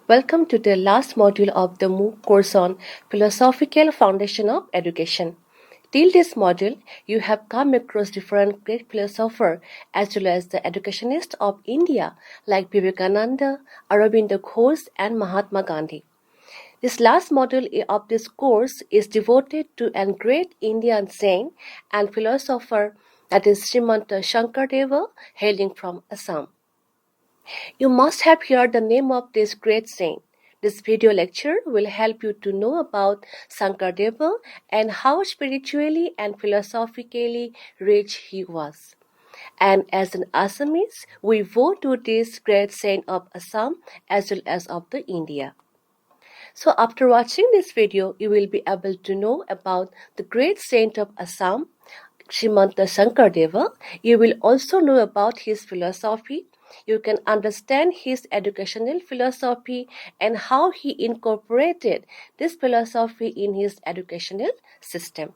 Welcome to the last module of the MOOC course on Philosophical Foundation of Education. Till this module, you have come across different great philosophers as well as the educationists of India like Vivekananda, Aurobindo Ghosh and Mahatma Gandhi. This last module of this course is devoted to a great Indian saint and philosopher, that is Srimanta Shankardeva, hailing from Assam. You must have heard the name of this great saint. This video lecture will help you to know about Shankardeva and how spiritually and philosophically rich he was. And as an Assamese, we vow to this great saint of Assam as well as of the India. So after watching this video, you will be able to know about the great saint of Assam, Srimanta Shankardeva. You will also know about his philosophy. You can understand his educational philosophy and how he incorporated this philosophy in his educational system.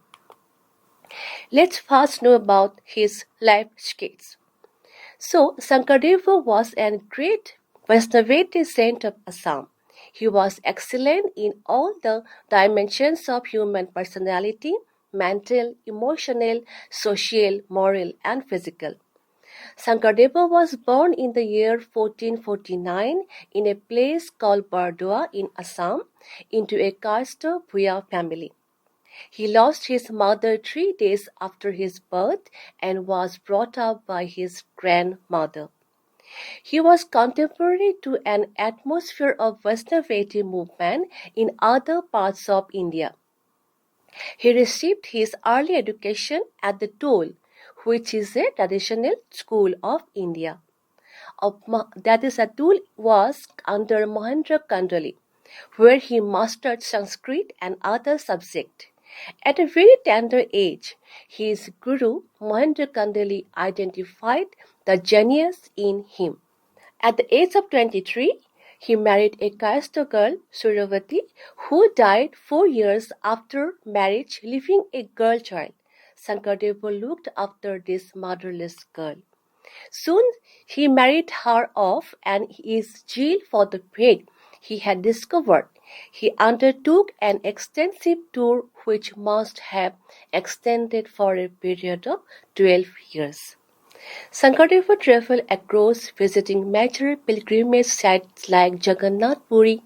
Let's first know about his life sketch. So, Shankardeva was a great Vaishnavite saint of Assam. He was excellent in all the dimensions of human personality: mental, emotional, social, moral, and physical. Shankardeva was born in the year 1449 in a place called Bardua in Assam into a caste Bhuya family. He lost his mother 3 days after his birth and was brought up by his grandmother. He was contemporary to an atmosphere of Vaishnavite movement in other parts of India. He received his early education at the Toll, which is a traditional school of India. That is, a Toll was under Mahendra Kandali, where he mastered Sanskrit and other subjects. At a very tender age, his guru Mahendra Kandali identified the genius in him. At the age of 23, he married a Kayastha girl, Suravati, who died 4 years after marriage, leaving a girl child. Shankardeva looked after this motherless girl. Soon he married her off, and his zeal for the faith he had discovered, he undertook an extensive tour which must have extended for a period of 12 years. Shankardeva traveled across, visiting major pilgrimage sites like Jagannath Puri,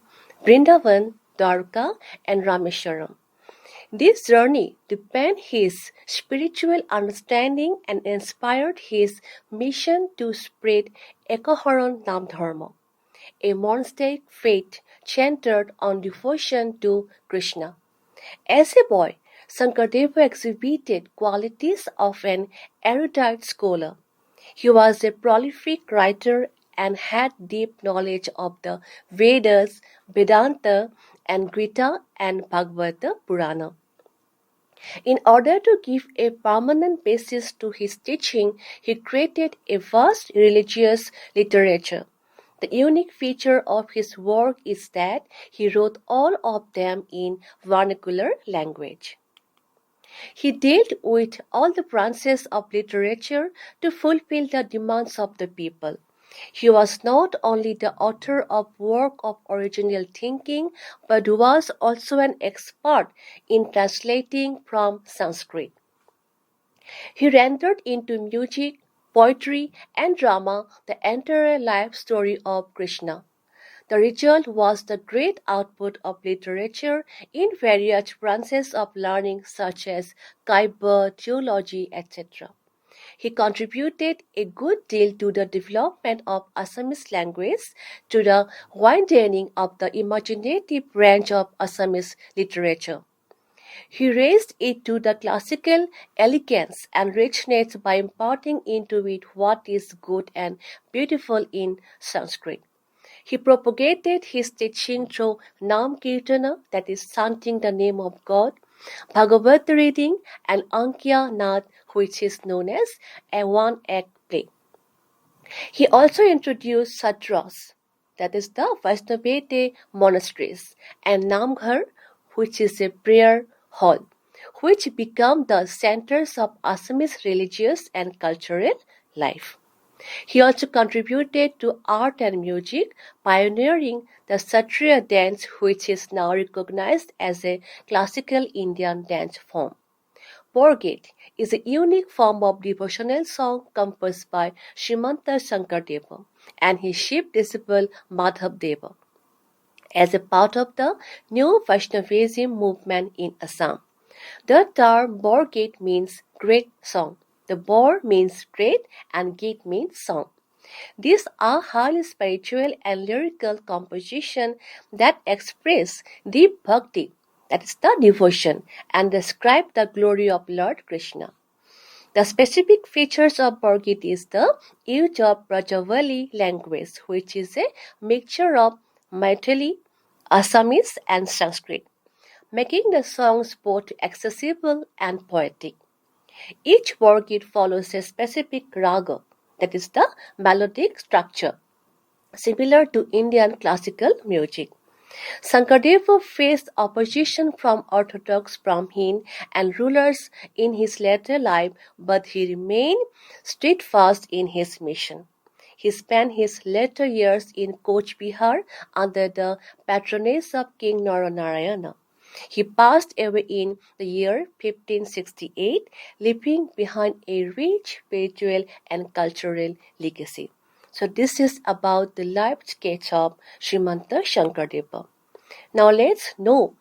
Vrindavan, Dwarka, and Rameswaram. This journey deepened his spiritual understanding and inspired his mission to spread Ekoharan Nam Dharma, a monastic faith centered on devotion to Krishna. As a boy, Shankardeva exhibited qualities of an erudite scholar. He was a prolific writer and had deep knowledge of the Vedas, Vedanta, and Gita and Bhagavata Purana. In order to give a permanent basis to his teaching, he created a vast religious literature. The unique feature of his work is that he wrote all of them in vernacular language. He dealt with all the branches of literature to fulfill the demands of the people. He was not only the author of work of original thinking, but was also an expert in translating from Sanskrit. He rendered into music, poetry, and drama the entire life story of Krishna. The result was the great output of literature in various branches of learning such as Kaiba, theology, etc. He contributed a good deal to the development of Assamese language, to the widening of the imaginative range of Assamese literature. He raised it to the classical elegance and richness by imparting into it what is good and beautiful in Sanskrit. He propagated his teaching through Nam Kirtana, that is chanting the name of God, Bhagavad reading, and Ankya Nath, which is known as a one-act play. He also introduced Satras, that is the Vaishnavite monasteries, and Namghar, which is a prayer hall, which become the centers of Assamese religious and cultural life. He also contributed to art and music, pioneering the Satriya dance, which is now recognized as a classical Indian dance form. Borgate is a unique form of devotional song composed by Srimanta Shankardeva and his chief disciple Madhavdeva as a part of the new Vaishnavism movement in Assam. The term Borgate means great song. The Bor means great and Gate means song. These are highly spiritual and lyrical compositions that express deep bhakti, that is the devotion, and describe the glory of Lord Krishna. The specific features of Borgit is the use of Brajavali language, which is a mixture of Maithili, Assamese, and Sanskrit, making the songs both accessible and poetic. Each Borgit follows a specific raga, that is the melodic structure, similar to Indian classical music. Sankardeva faced opposition from Orthodox Brahmin and rulers in his later life, but he remained steadfast in his mission. He spent his later years in Coach Bihar under the patronage of King Naranayana. He passed away in the year 1568, leaving behind a rich spiritual and cultural legacy. So this is about the life sketch of Srimanta Shankardeva. Now let's know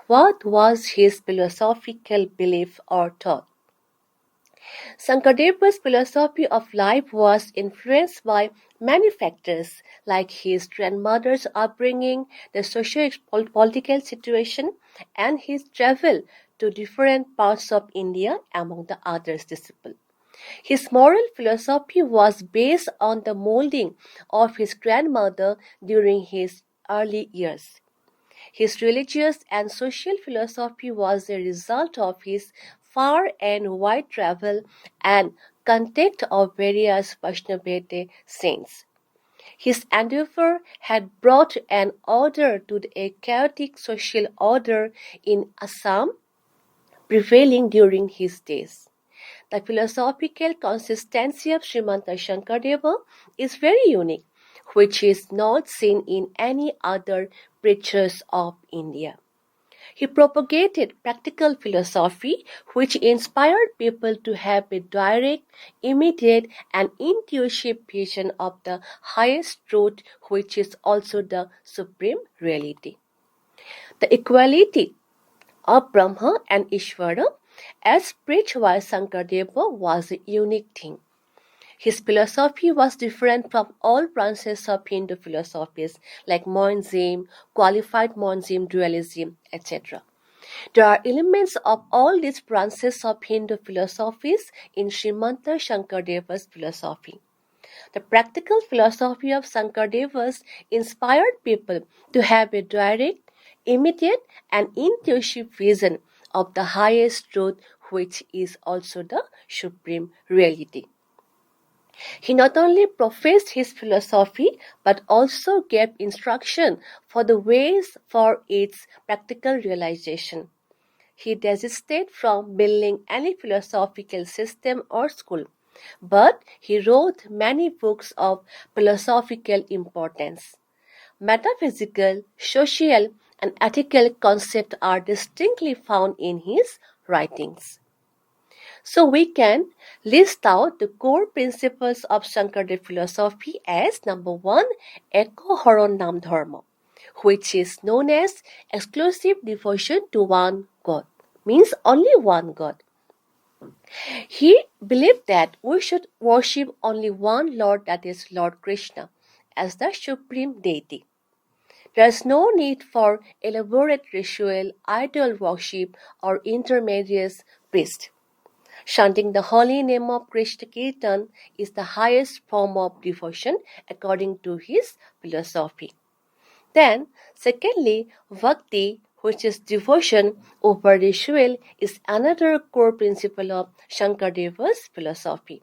what was his philosophical belief or thought. Sankardeva's philosophy of life was influenced by many factors like his grandmother's upbringing, the socio-political situation, and his travel to different parts of India among the others disciples. His moral philosophy was based on the molding of his grandmother during his early years. His religious and social philosophy was a result of his far and wide travel and contact of various Vaishnavite saints. His endeavor had brought an order to a chaotic social order in Assam prevailing during his days. The philosophical consistency of Srimanta Shankardeva is very unique, which is not seen in any other preachers of India. He propagated practical philosophy which inspired people to have a direct, immediate, and intuitive vision of the highest truth, which is also the supreme reality. The equality of Brahma and Ishvara, as preached by Sankardeva, was a unique thing. His philosophy was different from all branches of Hindu philosophies like monism, qualified monism, dualism, etc. There are elements of all these branches of Hindu philosophies in Srimanta Shankardeva's philosophy. The practical philosophy of Sankardeva's inspired people to have a direct, immediate, and intuitive vision of the highest truth, which is also the supreme reality. He not only professed his philosophy but also gave instruction for the ways for its practical realization. He desisted from building any philosophical system or school, but he wrote many books of philosophical importance. Metaphysical, social, and ethical concepts are distinctly found in his writings. So we can list out the core principles of Shankardev philosophy as number one, Eko Horon Nam Dharma, which is known as exclusive devotion to one God, means only one God. He believed that we should worship only one Lord, that is Lord Krishna, as the supreme deity. There is no need for elaborate ritual, idol worship, or intermediate priest. Chanting the holy name of Krishna Kirtan is the highest form of devotion according to his philosophy. Then, secondly, bhakti, which is devotion over ritual, is another core principle of Shankardeva's philosophy.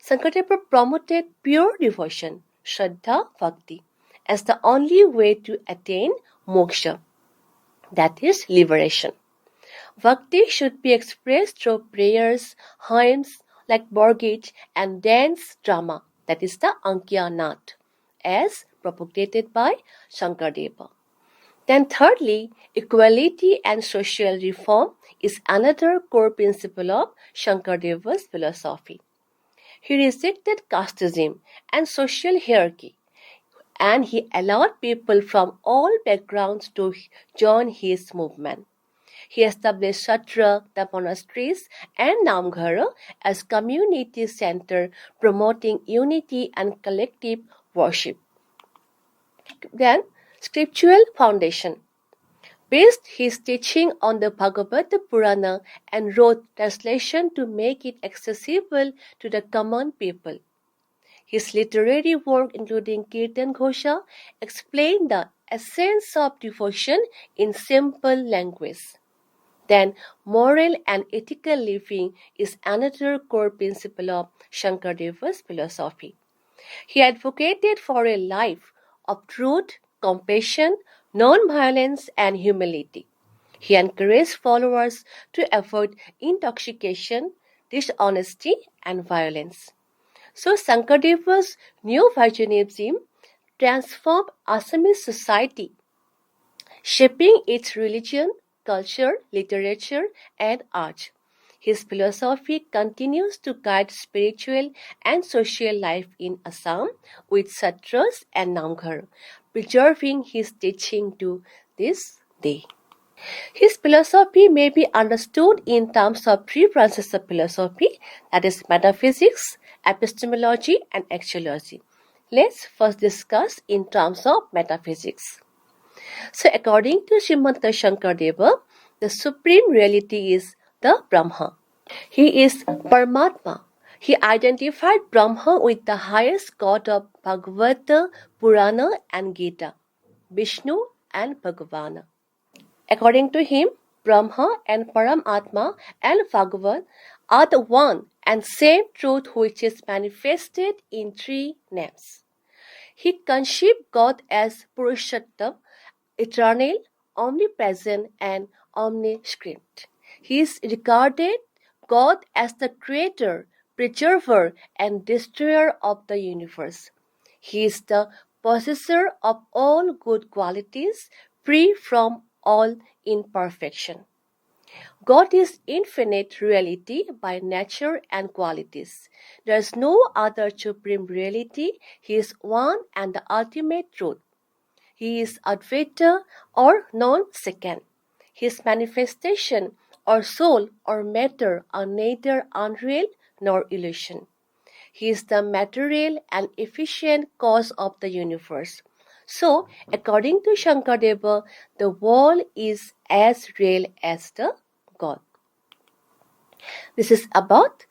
Shankardeva promoted pure devotion, Shraddha Bhakti, as the only way to attain moksha, that is liberation. Bhakti should be expressed through prayers, hymns like Borgit, and dance drama that is the Ankyanat, as propagated by Shankardeva. Then thirdly, equality and social reform is another core principle of Shankardeva's philosophy. He rejected casteism and social hierarchy, and he allowed people from all backgrounds to join his movement. He established Shatra, the monasteries, and Namghara as community center promoting unity and collective worship. Then, scriptural foundation. Based his teaching on the Bhagavad Purana and wrote translation to make it accessible to the common people. His literary work, including Kirtan Ghosha, explained the essence of devotion in simple language. Then, moral and ethical living is another core principle of Shankardeva's philosophy. He advocated for a life of truth, compassion, non-violence, and humility. He encouraged followers to avoid intoxication, dishonesty, and violence. So Sankadeva's new Vaishnavism transformed Assamese society, shaping its religion, culture, literature, and art. His philosophy continues to guide spiritual and social life in Assam with Satras and Namghar, preserving his teaching to this day. His philosophy may be understood in terms of three branches of philosophy, that is metaphysics, epistemology, and axiology. Let's first discuss in terms of metaphysics. So according to Srimanta Shankardeva, the supreme reality is the Brahma. He is Paramatma. He identified Brahma with the highest god of Bhagavata, Purana and Gita, Vishnu and Bhagavana. According to him, Brahma and Paramatma and Bhagavan are the one and same truth which is manifested in three names. He conceived God as Purushottam, eternal, omnipresent, and omniscient. He is regarded God as the creator, preserver, and destroyer of the universe. He is the possessor of all good qualities, free from all imperfection. God is infinite reality by nature and qualities. There is no other supreme reality. He is one and the ultimate truth. He is Advaita or non-second. His manifestation or soul or matter are neither unreal nor illusion. He is the material and efficient cause of the universe. So, according to Shankardeva, the world is as real as the God. This is about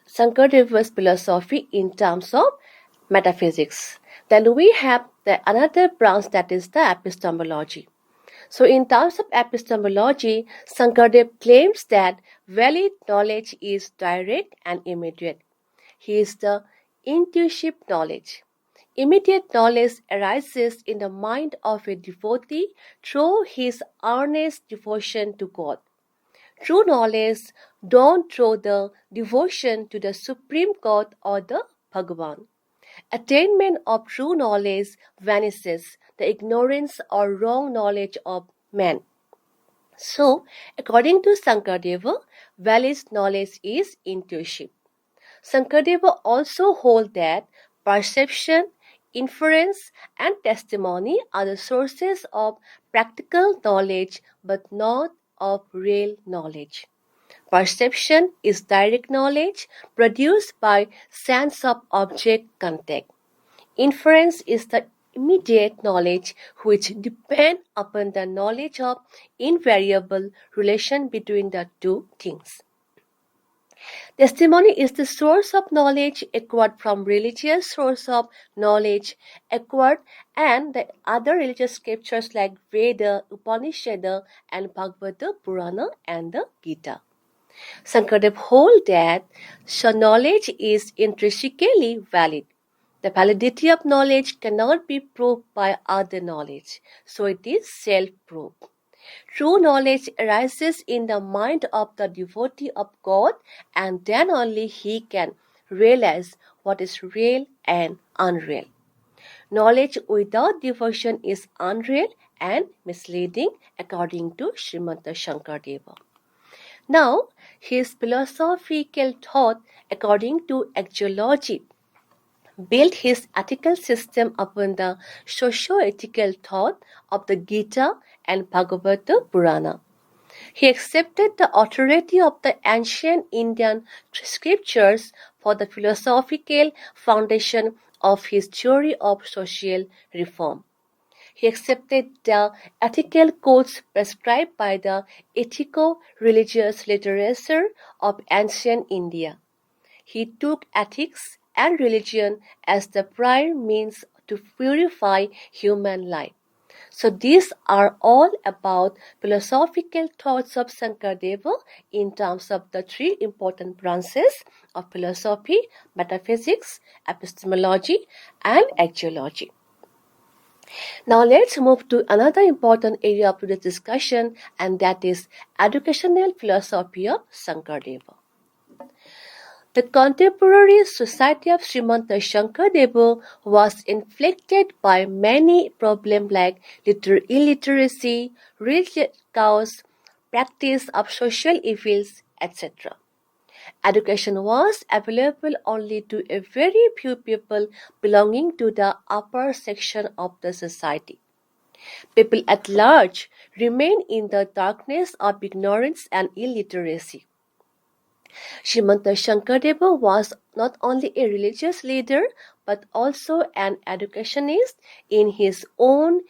Shankardeva's philosophy in terms of metaphysics. Then we have another branch, that is the epistemology. So in terms of epistemology, Shankardev claims that valid knowledge is direct and immediate. He is the intuitive knowledge. Immediate knowledge arises in the mind of a devotee through his earnest devotion to God. True knowledge dawned through the devotion to the Supreme God or the Bhagavan. Attainment of true knowledge vanishes the ignorance or wrong knowledge of man. So, according to Sankardeva, valid knowledge is intuitive. Sankardeva also holds that perception, inference, and testimony are the sources of practical knowledge but not of real knowledge. Perception is direct knowledge produced by sense of object contact. Inference is the immediate knowledge which depends upon the knowledge of invariable relation between the two things. Testimony is the source of knowledge acquired from religious source of knowledge acquired and the other religious scriptures like Veda, Upanishad, and Bhagavata Purana and the Gita. Sankardev holds that knowledge is intrinsically valid. The validity of knowledge cannot be proved by other knowledge, so it is self-proof. True knowledge arises in the mind of the devotee of God, and then only he can realize what is real and unreal. Knowledge without devotion is unreal and misleading, according to Srimanta Shankardeva. Now, his philosophical thought, according to axiology, built his ethical system upon the socio-ethical thought of the Gita and Bhagavata Purana. He accepted the authority of the ancient Indian scriptures for the philosophical foundation of his theory of social reform. He accepted the ethical codes prescribed by the ethico-religious literature of ancient India. He took ethics and religion as the prime means to purify human life. So these are all about philosophical thoughts of Shankardeva in terms of the three important branches of philosophy, metaphysics, epistemology, and axiology. Now let's move to another important area of today's discussion, and that is educational philosophy of Shankardeva. The contemporary society of Srimanta Shankardeva was inflicted by many problems like illiteracy, religious chaos, practice of social evils, etc. Education was available only to a very few people belonging to the upper section of the society. People at large remain in the darkness of ignorance and illiteracy. Srimanta Shankardeva was not only a religious leader but also an educationist in his own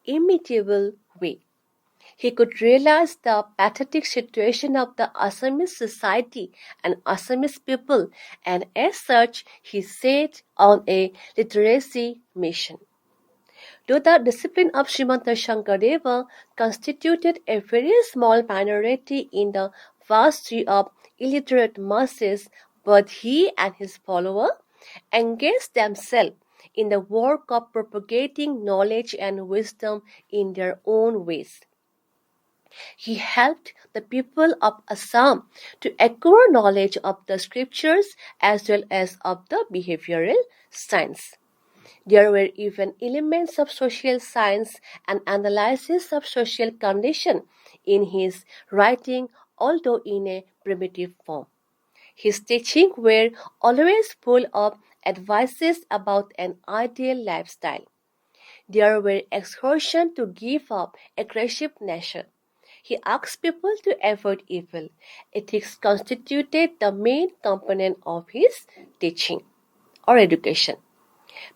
imitable way. He could realize the pathetic situation of the Assamese society and Assamese people, and as such, he set on a literacy mission. Though the discipline of Srimanta Shankardeva constituted a very small minority in the vast sea of illiterate masses, but he and his followers engaged themselves in the work of propagating knowledge and wisdom in their own ways. He helped the people of Assam to acquire knowledge of the scriptures as well as of the behavioral science. There were even elements of social science and analysis of social condition in his writing, although in a primitive form. His teachings were always full of advices about an ideal lifestyle. There were exhortations to give up aggressive nature. He asked people to avoid evil. Ethics constituted the main component of his teaching or education.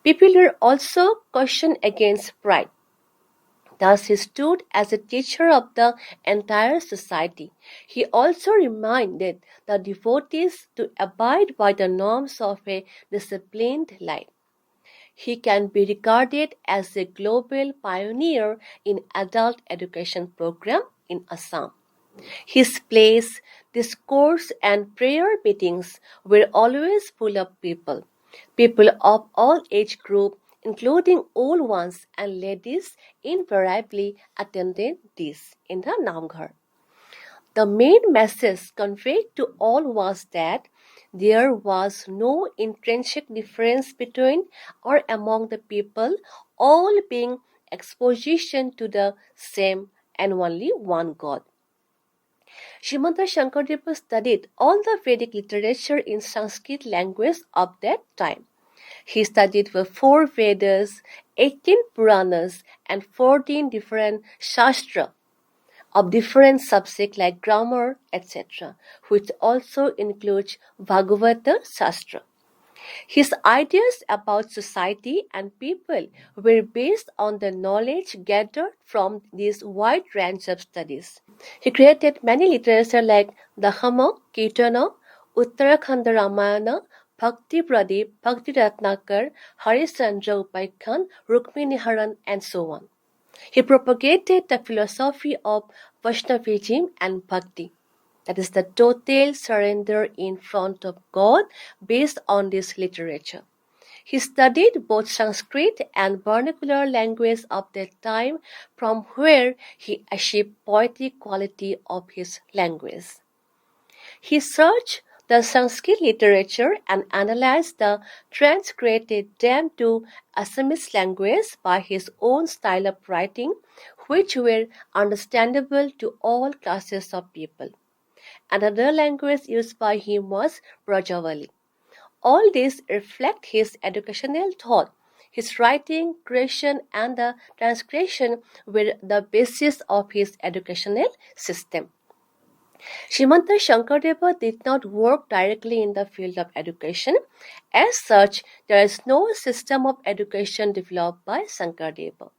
People were also cautioned against pride. Thus, he stood as a teacher of the entire society. He also reminded the devotees to abide by the norms of a disciplined life. He can be regarded as a global pioneer in adult education program in Assam. His plays, discourse, and prayer meetings were always full of people. People of all age groups, including old ones and ladies, invariably attended this in the Namghar. The main message conveyed to all was that there was no intrinsic difference between or among the people, all being exposition to the same and only one God. Srimanta Shankardeva studied all the Vedic literature in Sanskrit language of that time. He studied the 4 Vedas, 18 Puranas, and 14 different Shastra of different subjects like grammar, etc., which also includes Bhagavata Shastra. His ideas about society and people were based on the knowledge gathered from this wide range of studies. He created many literature like Dahama, Kirtana, Uttarakhanda Ramayana, Bhakti Pradip, Bhakti Ratnakar, Harishchandra Upaikhan, Rukmini Haran, and so on. He propagated the philosophy of Vaishnavism and Bhakti, that is the total surrender in front of God based on this literature. He studied both Sanskrit and vernacular language of that time, from where he achieved poetic quality of his language. He searched the Sanskrit literature and analyzed the translated them to Assamese language by his own style of writing, which were understandable to all classes of people. Another language used by him was Brajavali. All these reflect his educational thought. His writing, creation, and the transcription were the basis of his educational system. Srimanta Shankaradeva did not work directly in the field of education. As such, there is no system of education developed by Shankaradeva.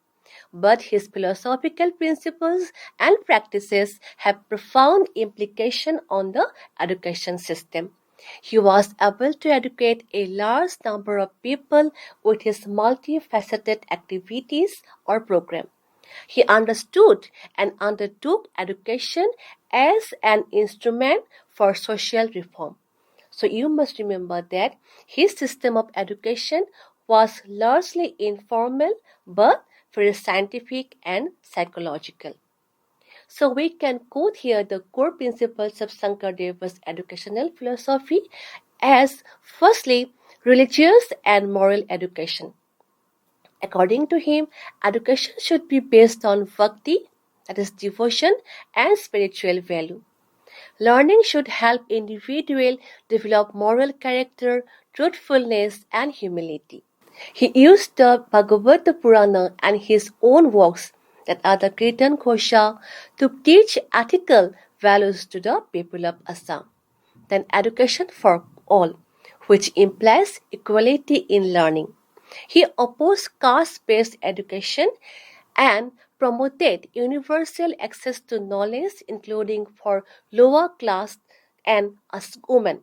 But his philosophical principles and practices have profound implication on the education system. He was able to educate a large number of people with his multifaceted activities or program. He understood and undertook education as an instrument for social reform. So you must remember that his system of education was largely informal but very scientific and psychological. So we can quote here the core principles of Shankardeva's educational philosophy as firstly religious and moral education. According to him, education should be based on bhakti, that is devotion, and spiritual value. Learning should help individual develop moral character, truthfulness, and humility. He used the Bhagavad Purana and his own works, that are the Kirtan Ghosha, to teach ethical values to the people of Assam. Then education for all, which implies equality in learning. He opposed caste-based education and promoted universal access to knowledge, including for lower class and as women.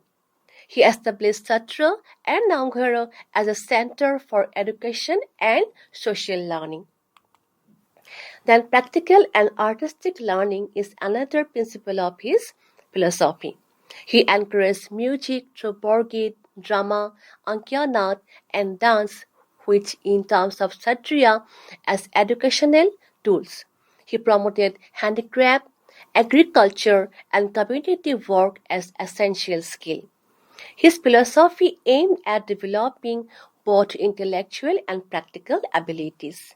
He established Satra and Namghara as a center for education and social learning. Then practical and artistic learning is another principle of his philosophy. He encouraged music through Borgit, drama, Ankyanat, and dance, which in terms of Satriya as educational tools. He promoted handicraft, agriculture, and community work as essential skill. His philosophy aimed at developing both intellectual and practical abilities.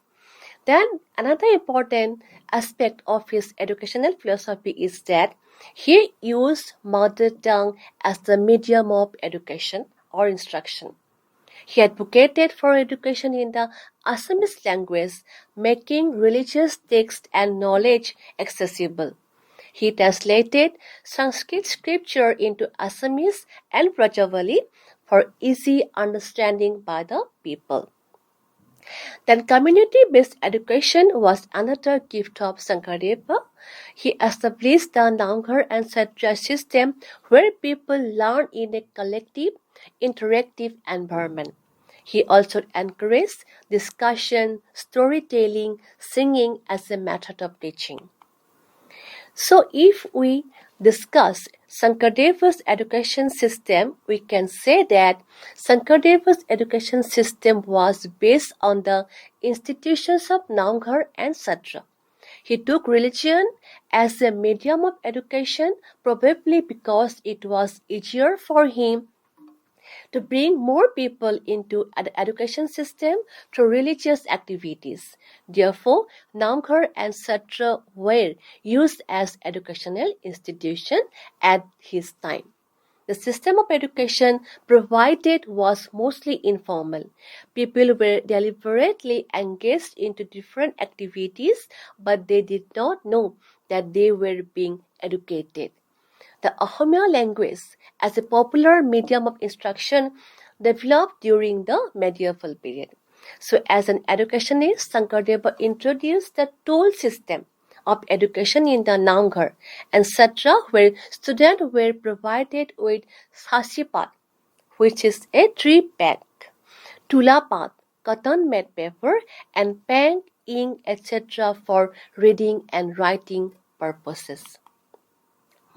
Then, another important aspect of his educational philosophy is that he used mother tongue as the medium of education or instruction. He advocated for education in the Assamese language, making religious text and knowledge accessible. He translated Sanskrit scripture into Assamese and Brajavali for easy understanding by the people. Then community-based education was another gift of Sankaradeva. He established the Namghar and Kshatriya system where people learn in a collective, interactive environment. He also encouraged discussion, storytelling, singing as a method of teaching. So, if we discuss Sankardeva's education system, we can say that Sankardeva's education system was based on the institutions of Namghar and Satra. He took religion as a medium of education, probably because it was easier for him to bring more people into an education system through religious activities. Therefore, Namghar and Satra were used as educational institutions at his time. The system of education provided was was informal. People were deliberately engaged into different activities, but they did not know that they were being educated. The Ahomya language, as a popular medium of instruction, developed during the medieval period. So, as an educationist, Sankardeva introduced the toll system of education in the Namghar and Satra, where students were provided with sasipat, which is a tree bag, tulapat, cotton made paper, and pen, ink, etc. for reading and writing purposes.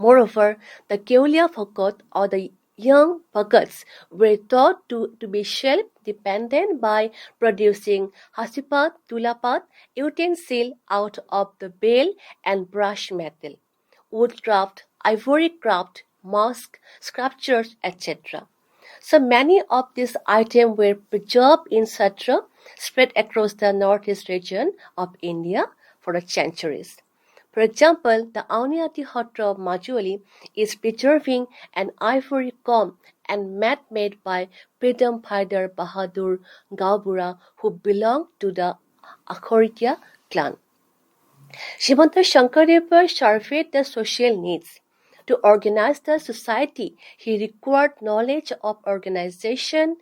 Moreover, the Keolia Bhagat or the young Bhagats were taught to be self-dependent by producing hasipat, tulapat, utensil out of the bale and brush metal, woodcraft, ivory craft, mosques, sculptures, etc. So many of these items were preserved in Satra, spread across the northeast region of India for centuries. For example, the Auniyati Hotra of Majuli is preserving an ivory comb and mat made by Pridam Bhaidar Bahadur Gaubura, who belonged to the Akhoritia clan. Shrimanta Shankardev surveyed the social needs. To organize the society, he required knowledge of organization,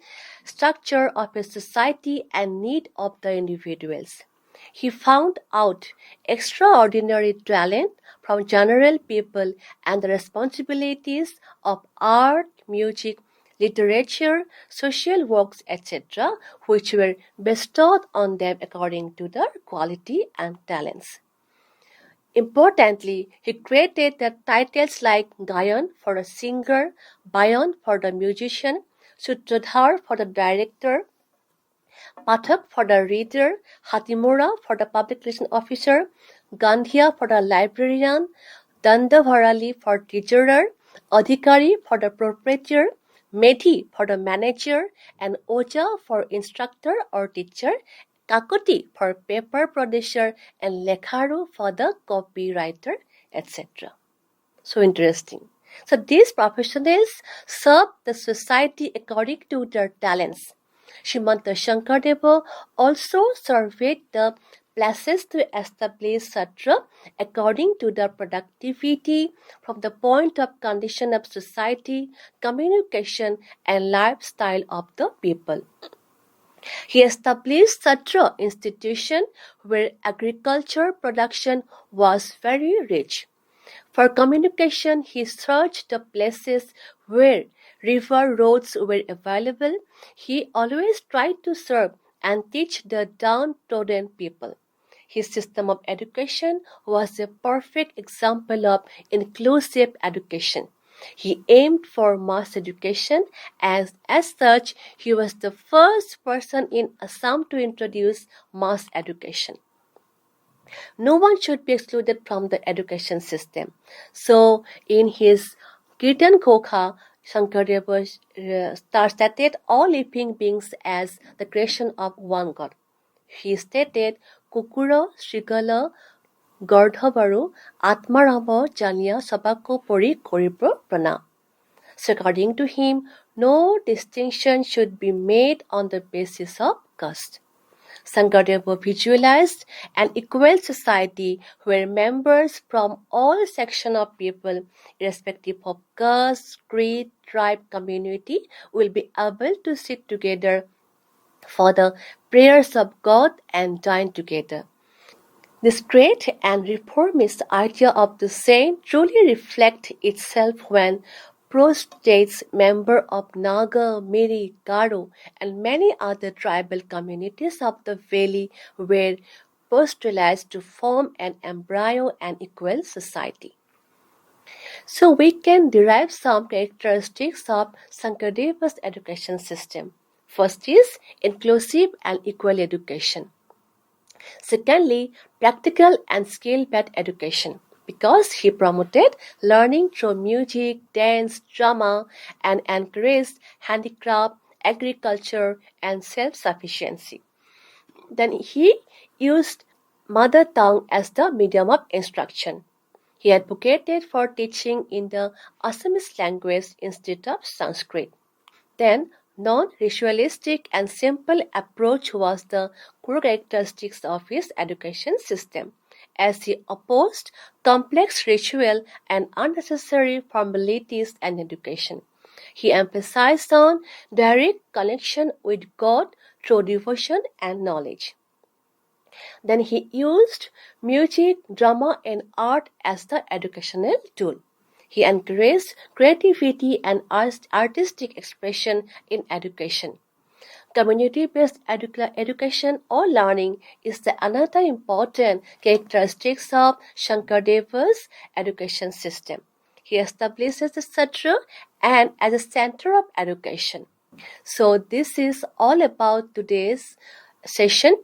structure of a society, and need of the individuals. He found out extraordinary talent from general people and the responsibilities of art, music, literature, social works, etc., which were bestowed on them according to their quality and talents. Importantly, he created the titles like Gayan for the singer, Bayan for the musician, Sutradhar for the director, Pathak for the reader, Hatimura for the public relation officer, Gandhia for the librarian, Dandavarali for treasurer, Adhikari for the proprietor, Medhi for the manager, and Oja for instructor or teacher, Kakoti for paper producer, and Lekharu for the copywriter, etc. So interesting. So these professionals serve the society according to their talents. Srimanta Shankardeva also surveyed the places to establish satra according to the productivity from the point of condition of society, communication, and lifestyle of the people. He established Satra institution where agriculture production was very rich. For communication, he searched the places where river roads were available. He always tried to serve and teach the downtrodden people. His system of education was a perfect example of inclusive education. He aimed for mass education, as such, he was the first person in Assam to introduce mass education. No one should be excluded from the education system. So, in his Kirtan Kokha, Shankardev stated all living beings as the creation of one God. He stated, Kukura, Shrigala, Gardhabaru, Atmarama, Janya, Sabako, Pori, Koribro, Prana. So, according to him, no distinction should be made on the basis of caste. Sankardev visualized an equal society where members from all sections of people, irrespective of caste, creed, tribe, community, will be able to sit together for the prayers of God and dine together. This great and reformist idea of the saint truly reflects itself when prostrates members of Naga, Miri, Garo, and many other tribal communities of the valley were postularized to form an embryo and equal society. So we can derive some characteristics of Sankardeva's education system. First is inclusive and equal education. Secondly, practical and skill-based education because he promoted learning through music, dance, drama, and encouraged handicraft, agriculture, and self-sufficiency. Then he used mother tongue as the medium of instruction. He advocated for teaching in the Assamese language instead of Sanskrit. Then, non-ritualistic and simple approach was the core characteristics of his education system, as he opposed complex ritual and unnecessary formalities and education. He emphasized on direct connection with God through devotion and knowledge. Then he used music, drama, and art as the educational tool. He encouraged creativity and artistic expression in education. Community-based education or learning is the another important characteristics of Shankardeva's education system. He establishes the Satra and as a center of education. So this is all about today's session.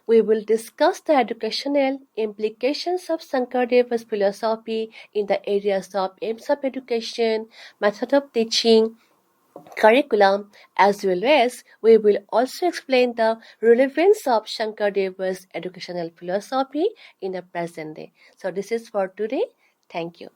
we will discuss the educational implications of Shankardeva's philosophy in the areas of aims of education, method of teaching, curriculum, as well as we will also explain the relevance of Shankardeva's educational philosophy in the present day. So this is for today. Thank you.